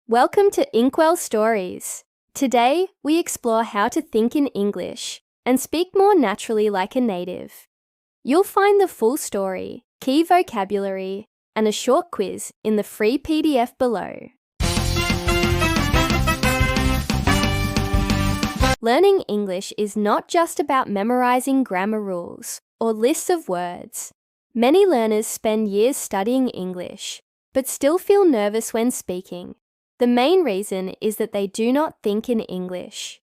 Welcome to Inkwell Stories. Today, we explore how to think in English and speak more naturally like a native. You'll find the full story, key vocabulary, and a short quiz in the free PDF below. Learning English is not just about memorizing grammar rules or lists of words. Many learners spend years studying English, but still feel nervous when speaking. The main reason is that they do not think in English.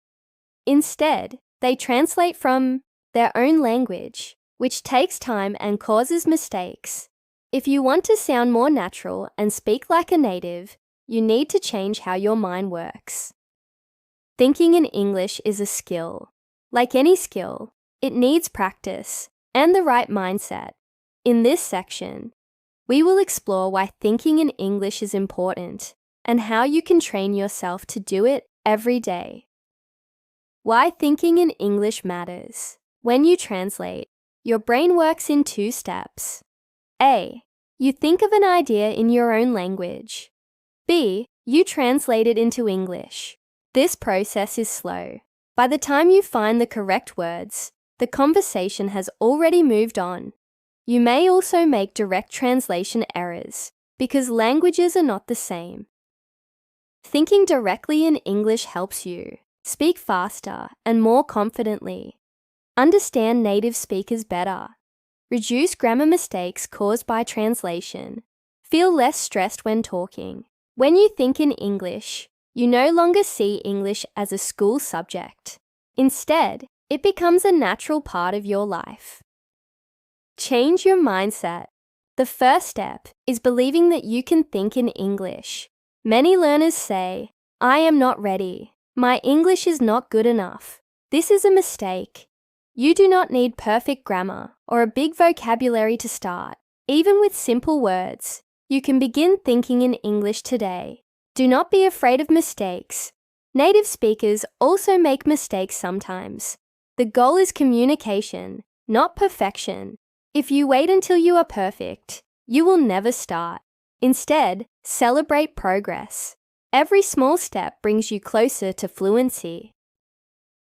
Instead, they translate from their own language, which takes time and causes mistakes. If you want to sound more natural and speak like a native, you need to change how your mind works. Thinking in English is a skill. Like any skill, it needs practice and the right mindset. In this section, we will explore why thinking in English is important and how you can train yourself to do it every day. Why thinking in English matters. When you translate, your brain works in 2 steps. A. You think of an idea in your own language. B. You translate it into English. This process is slow. By the time you find the correct words, the conversation has already moved on. You may also make direct translation errors because languages are not the same. Thinking directly in English helps you speak faster and more confidently, understand native speakers better, reduce grammar mistakes caused by translation, feel less stressed when talking. When you think in English, you no longer see English as a school subject. Instead, it becomes a natural part of your life. Change your mindset. The first step is believing that you can think in English. Many learners say, "I am not ready. My English is not good enough." This is a mistake. You do not need perfect grammar or a big vocabulary to start. Even with simple words, you can begin thinking in English today. Do not be afraid of mistakes. Native speakers also make mistakes sometimes. The goal is communication, not perfection. If you wait until you are perfect, you will never start. Instead, celebrate progress. Every small step brings you closer to fluency.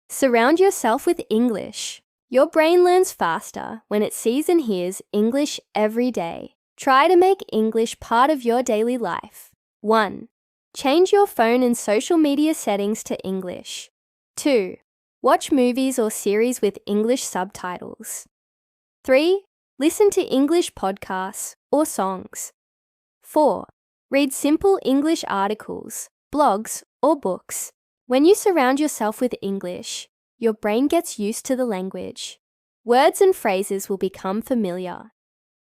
Surround yourself with English. Your brain learns faster when it sees and hears English every day. Try to make English part of your daily life. 1. Change your phone and social media settings to English. 2. Watch movies or series with English subtitles. 3. Listen to English podcasts or songs. 4. Read simple English articles, blogs, or books. When you surround yourself with English, your brain gets used to the language. Words and phrases will become familiar,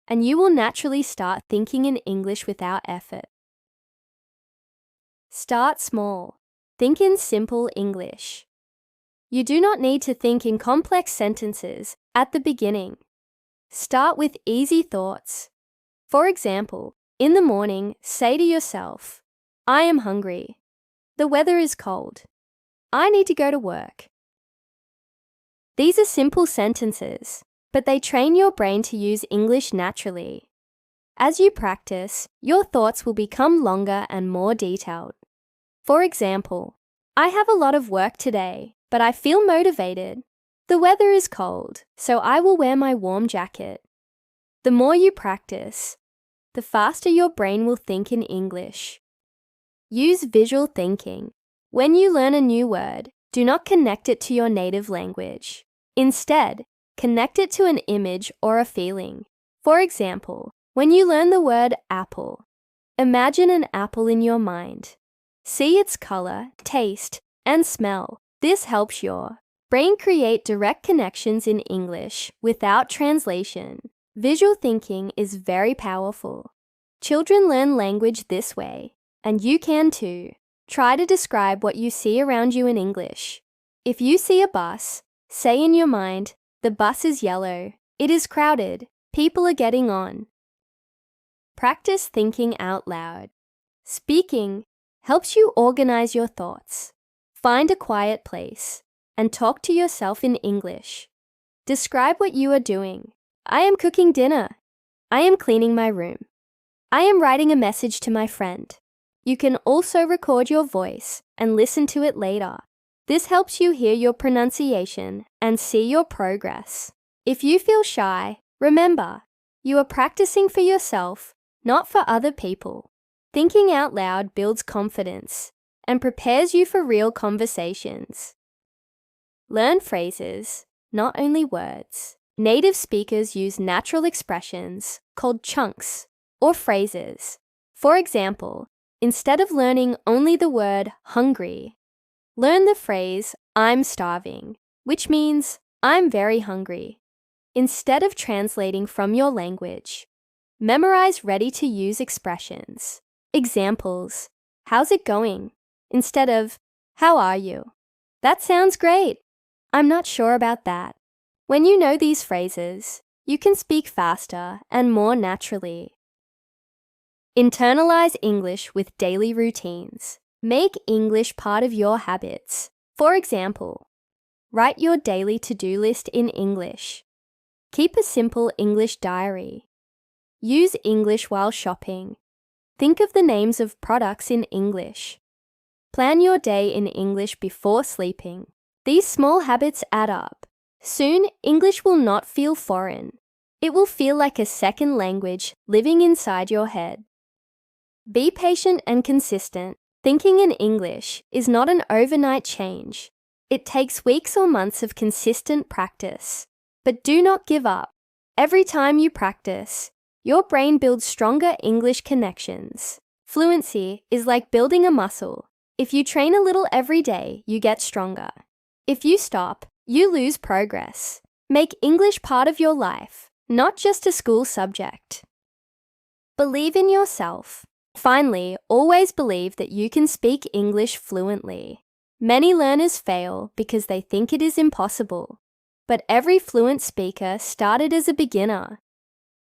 and you will naturally start thinking in English without effort. Start small. Think in simple English. You do not need to think in complex sentences at the beginning. Start with easy thoughts. For example, in the morning, say to yourself, "I am hungry. The weather is cold. I need to go to work." These are simple sentences, but they train your brain to use English naturally. As you practice, your thoughts will become longer and more detailed. For example, "I have a lot of work today, but I feel motivated. The weather is cold, so I will wear my warm jacket." The more you practice, the faster your brain will think in English. Use visual thinking. When you learn a new word, do not connect it to your native language. Instead, connect it to an image or a feeling. For example, when you learn the word apple, imagine an apple in your mind. See its color, taste, and smell. This helps your brain create direct connections in English without translation. Visual thinking is very powerful. Children learn language this way, and you can too. Try to describe what you see around you in English. If you see a bus, say in your mind, "The bus is yellow. It is crowded. People are getting on." Practice thinking out loud. Speaking helps you organize your thoughts. Find a quiet place and talk to yourself in English. Describe what you are doing. "I am cooking dinner. I am cleaning my room. I am writing a message to my friend." You can also record your voice and listen to it later. This helps you hear your pronunciation and see your progress. If you feel shy, remember, you are practicing for yourself, not for other people. Thinking out loud builds confidence and prepares you for real conversations. Learn phrases, not only words. Native speakers use natural expressions called chunks or phrases. For example, instead of learning only the word hungry, learn the phrase I'm starving, which means I'm very hungry. Instead of translating from your language, memorize ready-to-use expressions. Examples, how's it going? Instead of, how are you? That sounds great. I'm not sure about that. When you know these phrases, you can speak faster and more naturally. Internalize English with daily routines. Make English part of your habits. For example, write your daily to-do list in English. Keep a simple English diary. Use English while shopping. Think of the names of products in English. Plan your day in English before sleeping. These small habits add up. Soon, English will not feel foreign. It will feel like a second language living inside your head. Be patient and consistent. Thinking in English is not an overnight change. It takes weeks or months of consistent practice. But do not give up. Every time you practice, your brain builds stronger English connections. Fluency is like building a muscle. If you train a little every day, you get stronger. If you stop, you lose progress. Make English part of your life, not just a school subject. Believe in yourself. Finally, always believe that you can speak English fluently. Many learners fail because they think it is impossible. But every fluent speaker started as a beginner.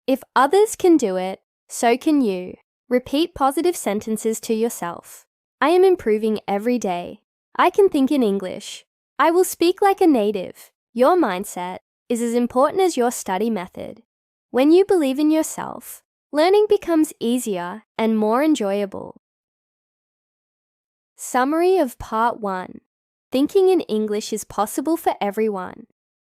If others can do it, so can you. Repeat positive sentences to yourself. I am improving every day. I can think in English. I will speak like a native. Your mindset is as important as your study method. When you believe in yourself, learning becomes easier and more enjoyable. Summary of Part 1. Thinking in English is possible for everyone.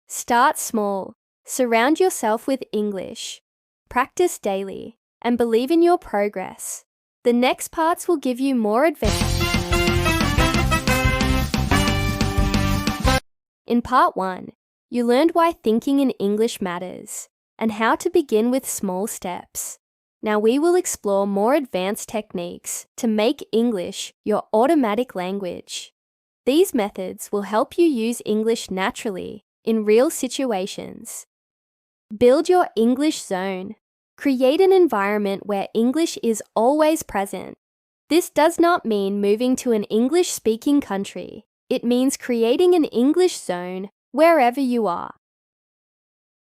Start small. Surround yourself with English. Practice daily and believe in your progress. The next parts will give you more advantage. In Part 1, you learned why thinking in English matters and how to begin with small steps. Now we will explore more advanced techniques to make English your automatic language. These methods will help you use English naturally in real situations. Build your English zone. Create an environment where English is always present. This does not mean moving to an English-speaking country. It means creating an English zone wherever you are.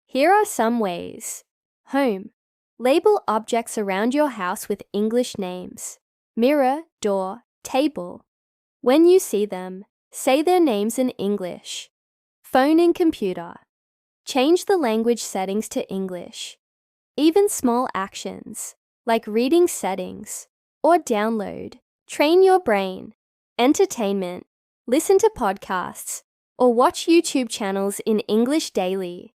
Here are some ways. Home. Label objects around your house with English names. Mirror, door, table. When you see them, say their names in English. Phone and computer. Change the language settings to English. Even small actions, like reading settings or download, train your brain. Entertainment. Listen to podcasts or watch YouTube channels in English daily.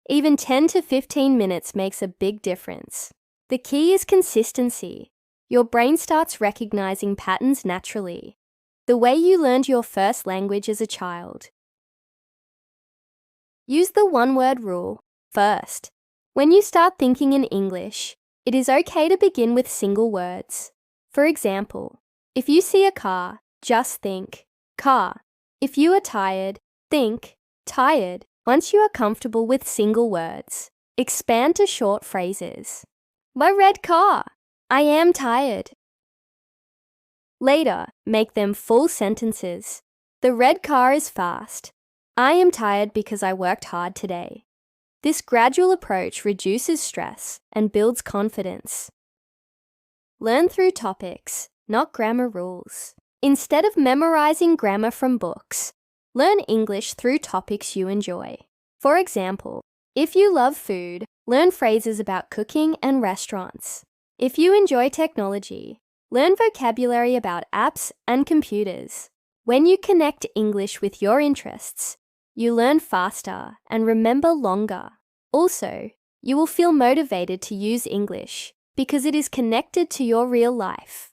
Even 10 to 15 minutes makes a big difference. The key is consistency. Your brain starts recognizing patterns naturally, the way you learned your first language as a child. Use the one-word rule first. When you start thinking in English, it is okay to begin with single words. For example, if you see a car, just think, car. If you are tired, think, tired. Once you are comfortable with single words, expand to short phrases. My red car. I am tired. Later, make them full sentences. The red car is fast. I am tired because I worked hard today. This gradual approach reduces stress and builds confidence. Learn through topics, not grammar rules. Instead of memorizing grammar from books, learn English through topics you enjoy. For example, if you love food, learn phrases about cooking and restaurants. If you enjoy technology, Learn vocabulary about apps and computers. When you connect English with your interests, you learn faster and remember longer. Also, you will feel motivated to use English because it is connected to your real life.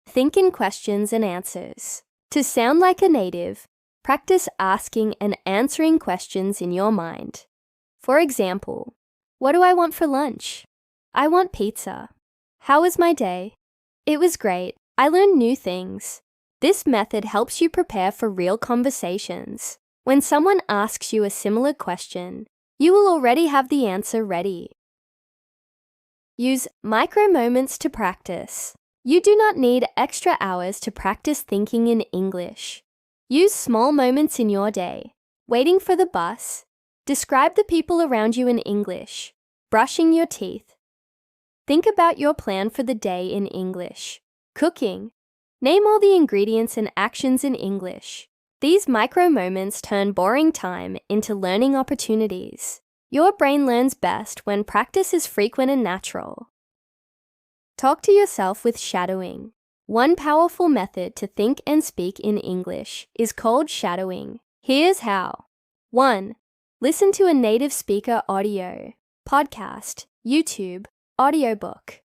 Think in questions and answers. To sound like a native, practice asking and answering questions in your mind. For example, what do I want for lunch? I want pizza. How was my day? It was great. I learned new things. This method helps you prepare for real conversations. When someone asks you a similar question, you will already have the answer ready. Use micro moments to practice. You do not need extra hours to practice thinking in English. Use small moments in your day. Waiting for the bus. Describe the people around you in English. Brushing your teeth. Think about your plan for the day in English. Cooking. Name all the ingredients and actions in English. These micro moments turn boring time into learning opportunities. Your brain learns best when practice is frequent and natural. Talk to yourself with shadowing. One powerful method to think and speak in English is called shadowing. Here's how. 1. Listen to a native speaker audio, podcast, YouTube, audiobook.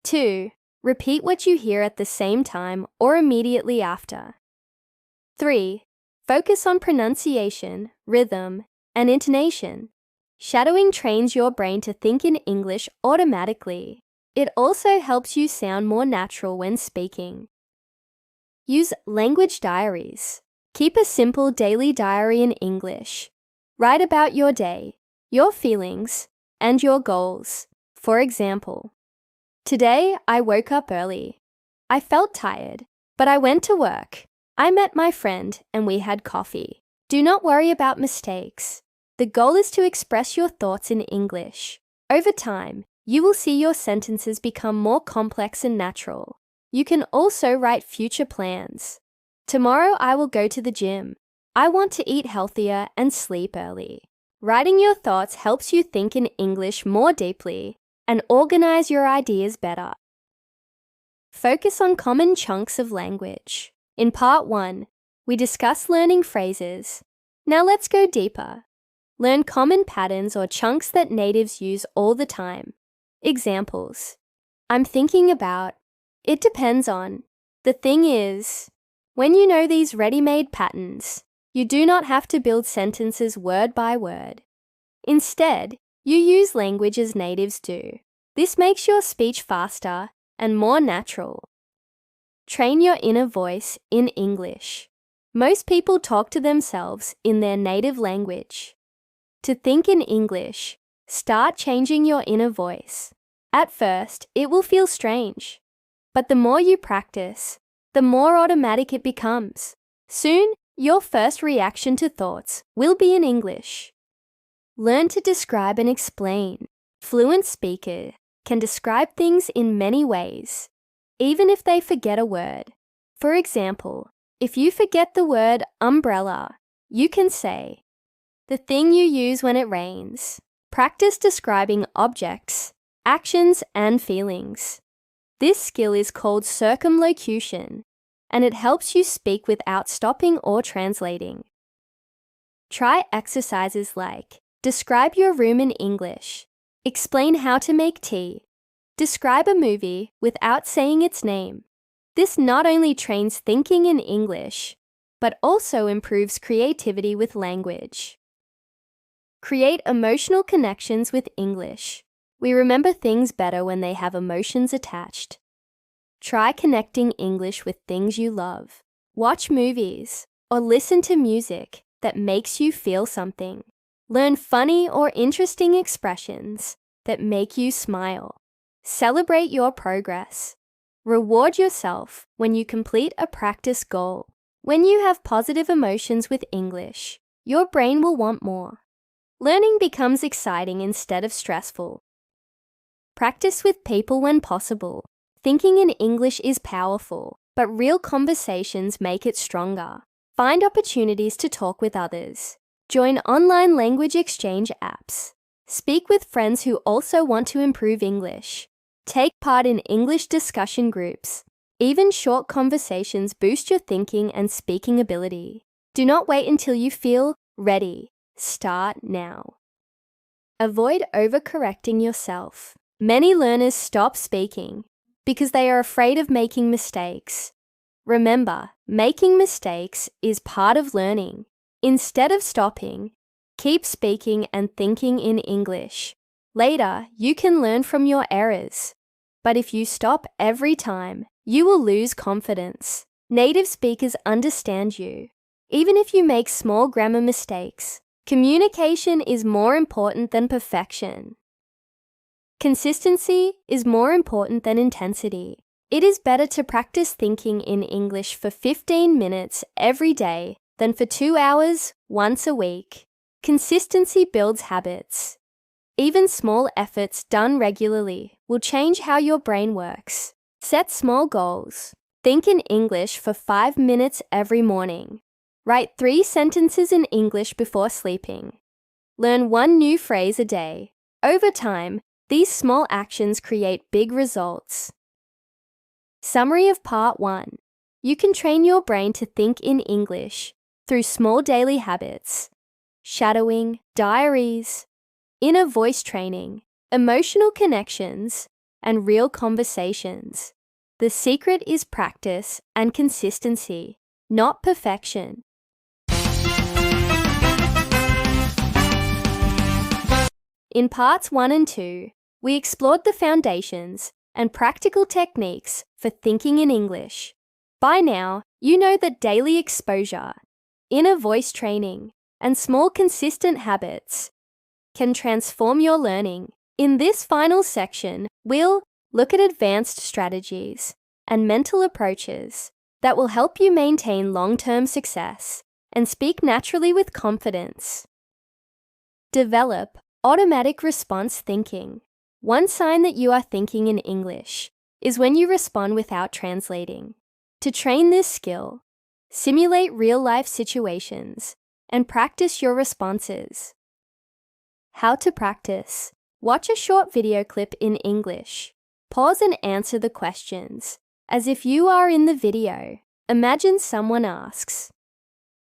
2. Repeat what you hear at the same time or immediately after. 3. Focus on pronunciation, rhythm, and intonation. Shadowing trains your brain to think in English automatically. It also helps you sound more natural when speaking. Use language diaries. Keep a simple daily diary in English. Write about your day, your feelings, and your goals. For example, today I woke up early. I felt tired, but I went to work. I met my friend and we had coffee. Do not worry about mistakes. The goal is to express your thoughts in English. Over time, you will see your sentences become more complex and natural. You can also write future plans. Tomorrow I will go to the gym. I want to eat healthier and sleep early. Writing your thoughts helps you think in English more deeply and organize your ideas better. Focus on common chunks of language. In part 1, we discussed learning phrases. Now let's go deeper. Learn common patterns or chunks that natives use all the time. Examples. I'm thinking about. It depends on. The thing is. When you know these ready-made patterns, you do not have to build sentences word by word. Instead, you use language as natives do. This makes your speech faster and more natural. Train your inner voice in English. Most people talk to themselves in their native language. To think in English, start changing your inner voice. At first, it will feel strange, but the more you practice, the more automatic it becomes. Soon, your first reaction to thoughts will be in English. Learn to describe and explain. Fluent speakers can describe things in many ways, even if they forget a word. For example, if you forget the word umbrella, you can say, the thing you use when it rains. Practice describing objects, actions, and feelings. This skill is called circumlocution, and it helps you speak without stopping or translating. Try exercises like, describe your room in English, explain how to make tea, describe a movie without saying its name. This not only trains thinking in English, but also improves creativity with language. Create emotional connections with English. We remember things better when they have emotions attached. Try connecting English with things you love. Watch movies or listen to music that makes you feel something. Learn funny or interesting expressions that make you smile. Celebrate your progress. Reward yourself when you complete a practice goal. When you have positive emotions with English, your brain will want more. Learning becomes exciting instead of stressful. Practice with people when possible. Thinking in English is powerful, but real conversations make it stronger. Find opportunities to talk with others. Join online language exchange apps. Speak with friends who also want to improve English. Take part in English discussion groups. Even short conversations boost your thinking and speaking ability. Do not wait until you feel ready. Start now. Avoid overcorrecting yourself. Many learners stop speaking because they are afraid of making mistakes. Remember, making mistakes is part of learning. Instead of stopping, keep speaking and thinking in English. Later, you can learn from your errors. But if you stop every time, you will lose confidence. Native speakers understand you. Even if you make small grammar mistakes, communication is more important than perfection. Consistency is more important than intensity. It is better to practice thinking in English for 15 minutes every day than for 2 hours once a week. Consistency builds habits. Even small efforts done regularly will change how your brain works. Set small goals. Think in English for 5 minutes every morning. Write 3 sentences in English before sleeping. Learn 1 new phrase a day. Over time, these small actions create big results. Summary of Part 1. You can train your brain to think in English through small daily habits: shadowing, diaries, inner voice training, emotional connections, and real conversations. The secret is practice and consistency, not perfection. In Parts 1 and 2, we explored the foundations and practical techniques for thinking in English. By now, you know that daily exposure, inner voice training, and small consistent habits can transform your learning. In this final section, we'll look at advanced strategies and mental approaches that will help you maintain long-term success and speak naturally with confidence. Develop automatic response thinking. One sign that you are thinking in English is when you respond without translating. To train this skill, simulate real-life situations and practice your responses. How to practice. Watch a short video clip in English. Pause and answer the questions as if you are in the video. Imagine someone asks,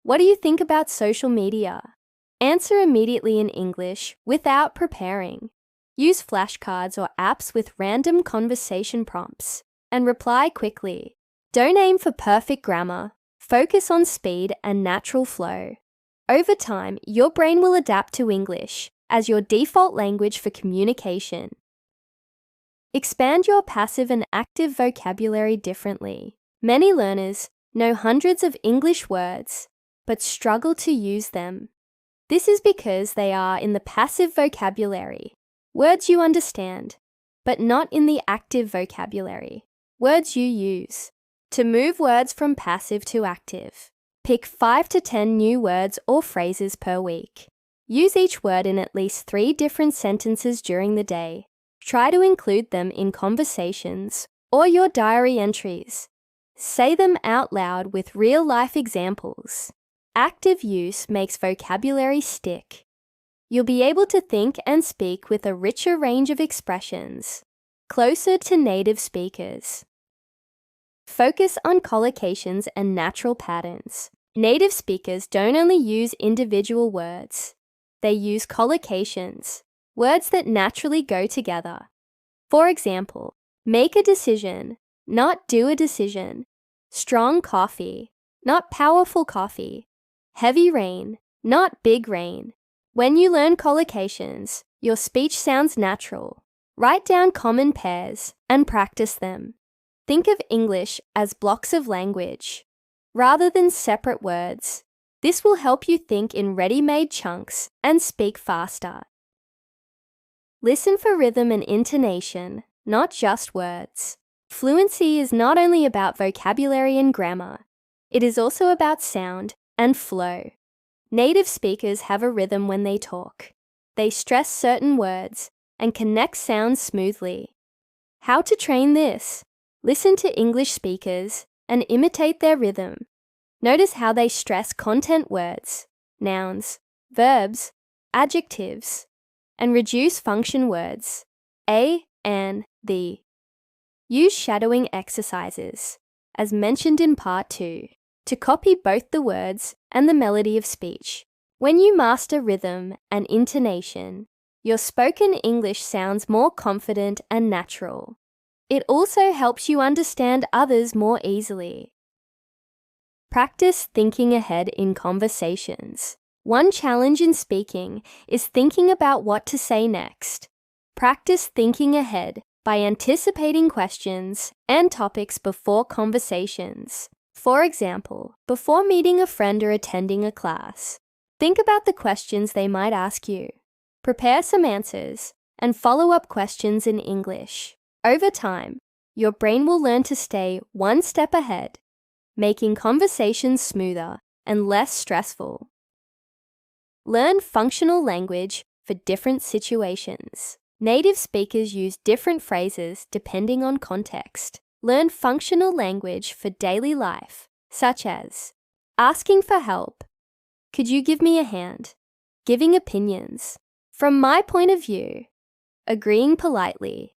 "What do you think about social media?" Answer immediately in English without preparing. Use flashcards or apps with random conversation prompts and reply quickly. Don't aim for perfect grammar. Focus on speed and natural flow. Over time, your brain will adapt to English as your default language for communication. Expand your passive and active vocabulary differently. Many learners know hundreds of English words, but struggle to use them. This is because they are in the passive vocabulary, words you understand, but not in the active vocabulary, words you use. To move words from passive to active, pick 5 to 10 new words or phrases per week. Use each word in at least 3 different sentences during the day. Try to include them in conversations or your diary entries. Say them out loud with real-life examples. Active use makes vocabulary stick. You'll be able to think and speak with a richer range of expressions, closer to native speakers. Focus on collocations and natural patterns. Native speakers don't only use individual words. They use collocations, words that naturally go together. For example, make a decision, not do a decision. Strong coffee, not powerful coffee. Heavy rain, not big rain. When you learn collocations, your speech sounds natural. Write down common pairs and practice them. Think of English as blocks of language, rather than separate words. This will help you think in ready-made chunks and speak faster. Listen for rhythm and intonation, not just words. Fluency is not only about vocabulary and grammar, it is also about sound and flow. Native speakers have a rhythm when they talk. They stress certain words and connect sounds smoothly. How to train this? Listen to English speakers and imitate their rhythm. Notice how they stress content words, nouns, verbs, adjectives, and reduce function words, a, an, the. Use shadowing exercises, as mentioned in Part 2, to copy both the words and the melody of speech. When you master rhythm and intonation, your spoken English sounds more confident and natural. It also helps you understand others more easily. Practice thinking ahead in conversations. One challenge in speaking is thinking about what to say next. Practice thinking ahead by anticipating questions and topics before conversations. For example, before meeting a friend or attending a class, think about the questions they might ask you. Prepare some answers and follow-up questions in English. Over time, your brain will learn to stay one step ahead, making conversations smoother and less stressful. Learn functional language for different situations. Native speakers use different phrases depending on context. Learn functional language for daily life, such as asking for help, could you give me a hand, giving opinions, from my point of view, agreeing politely.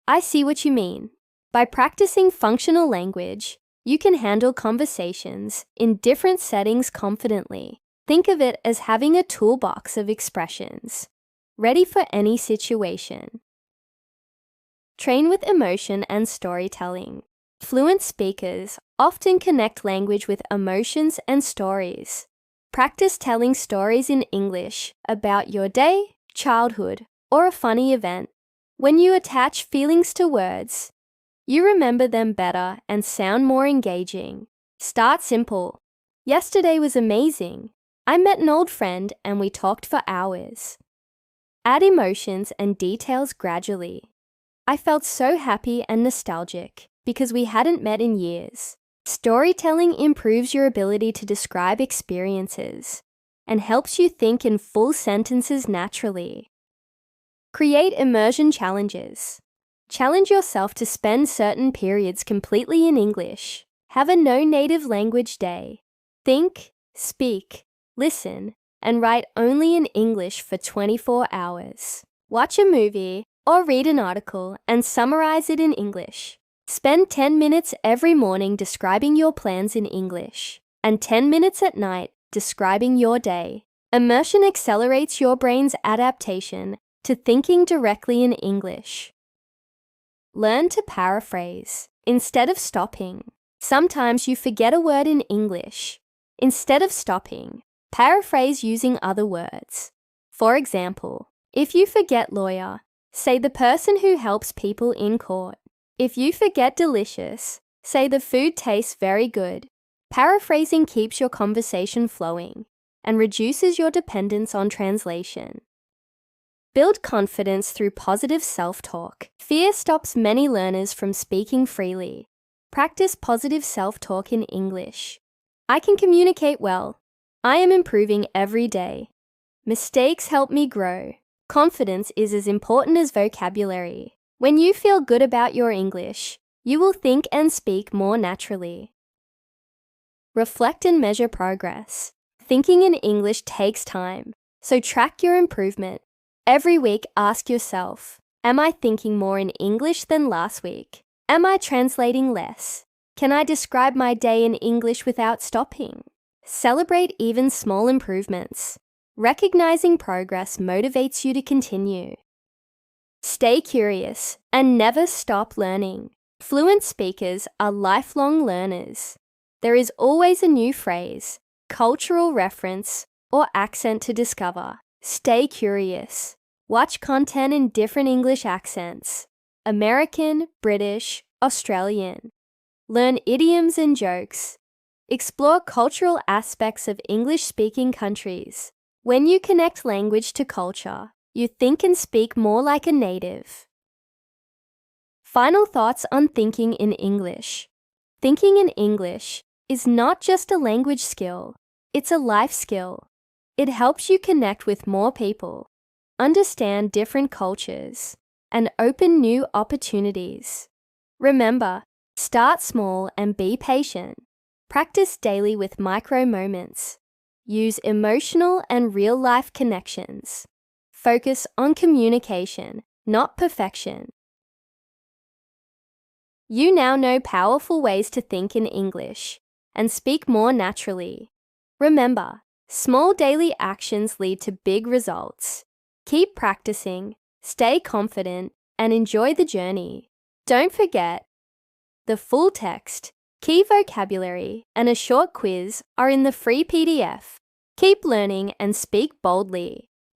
I see what you mean. By practicing functional language, you can handle conversations in different settings confidently. Think of it as having a toolbox of expressions, ready for any situation. Train with emotion and storytelling. Fluent speakers often connect language with emotions and stories. Practice telling stories in English about your day, childhood, or a funny event. When you attach feelings to words, you remember them better and sound more engaging. Start simple. Yesterday was amazing. I met an old friend and we talked for hours. Add emotions and details gradually. I felt so happy and nostalgic because we hadn't met in years. Storytelling improves your ability to describe experiences and helps you think in full sentences naturally. Create immersion challenges. Challenge yourself to spend certain periods completely in English. Have a no native language day. Think, speak, listen, and write only in English for 24 hours. Watch a movie or read an article and summarize it in English. Spend 10 minutes every morning describing your plans in English and 10 minutes at night describing your day. Immersion accelerates your brain's adaptation to thinking directly in English. Learn to paraphrase instead of stopping. Sometimes you forget a word in English. Instead of stopping, paraphrase using other words. For example, if you forget lawyer, say the person who helps people in court. If you forget delicious, say the food tastes very good. Paraphrasing keeps your conversation flowing and reduces your dependence on translation. Build confidence through positive self-talk. Fear stops many learners from speaking freely. Practice positive self-talk in English. I can communicate well. I am improving every day. Mistakes help me grow. Confidence is as important as vocabulary. When you feel good about your English, you will think and speak more naturally. Reflect and measure progress. Thinking in English takes time, so track your improvement. Every week, ask yourself, am I thinking more in English than last week? Am I translating less? Can I describe my day in English without stopping? Celebrate even small improvements. Recognizing progress motivates you to continue. Stay curious and never stop learning. Fluent speakers are lifelong learners. There is always a new phrase, cultural reference, or accent to discover. Stay curious. Watch content in different English accents: American, British, Australian. Learn idioms and jokes. Explore cultural aspects of English-speaking countries. When you connect language to culture, you think and speak more like a native. Final thoughts on thinking in English. Thinking in English is not just a language skill, it's a life skill. It helps you connect with more people, understand different cultures, and open new opportunities. Remember, start small and be patient. Practice daily with micro moments. Use emotional and real-life connections. Focus on communication, not perfection. You now know powerful ways to think in English and speak more naturally. Remember, small daily actions lead to big results. Keep practicing, stay confident, and enjoy the journey. Don't forget, the full text, key vocabulary, and a short quiz are in the free PDF. Keep learning and speak boldly.